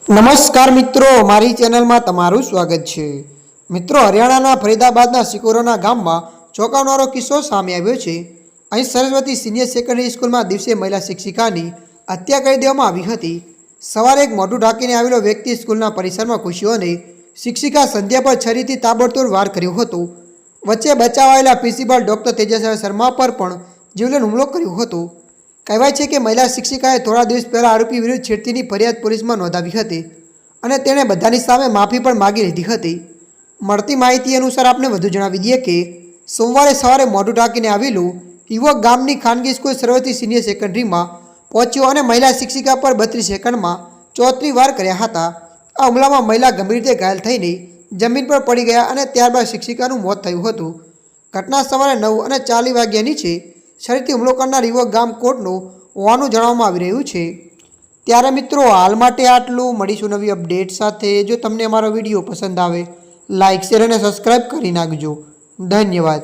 નમસ્કાર મિત્રો, મારી ચેનલમાં તમારું સ્વાગત છે। મિત્રો, હરિયાણાના ફરીદાબાદના સિકોરોના ગામમાં ચોંકાવનારો કિસ્સો સામે આવ્યો છે। અહીં સરસ્વતી સિનિયર સેકન્ડરી સ્કૂલમાં દિવસે મહિલા શિક્ષિકાની હત્યા કરી દેવામાં આવી હતી। સવારે એક મોઢું ઢાંકીને આવેલો વ્યક્તિ સ્કૂલના પરિસરમાં ઘૂસ્યો અને શિક્ષિકા સંધ્યા પર છરીથી તાબડતોડ વાર કર્યો હતો। વચ્ચે બચાવાયેલા પ્રિન્સિપાલ ડૉક્ટર તેજસ્વી શર્મા પર પણ જીવલેણ હુમલો કર્યો હતો। કહેવાય છે કે મહિલા શિક્ષિકાએ થોડા દિવસ પહેલાં આરોપી વિરુદ્ધ છેડતીની ફરિયાદ પોલીસમાં નોંધાવી હતી અને તેણે બધાની સામે માફી પણ માગી લીધી હતી। મળતી માહિતી અનુસાર આપણે વધુ જણાવી દઈએ કે સોમવારે સવારે મોઢું ઢાંકીને આવેલું યુવક ગામની ખાનગી સ્કૂલ સરસ્વતી સિનિયર સેકન્ડરીમાં પહોંચ્યો અને મહિલા શિક્ષિકા પર 32 સેકન્ડમાં 34 વાર કર્યા હતા। આ હુમલામાં મહિલા ગંભીર રીતે ઘાયલ થઈને જમીન પર પડી ગયા અને ત્યારબાદ શિક્ષિકાનું મોત થયું હતું। ઘટના સવારે 9:40 વાગ્યાની છે। છરીથી હુમલો કરનાર યુવક ગામ કોટનો હોવાનું જાણવામાં આવી રહ્યું છે। ત્યારે મિત્રો, હાલ માટે આટલું। મળીશું નવી અપડેટ સાથે। જો તમને અમારો વિડીયો પસંદ આવે, લાઇક, શેર અને સબસ્ક્રાઈબ કરી નાખજો। ધન્યવાદ।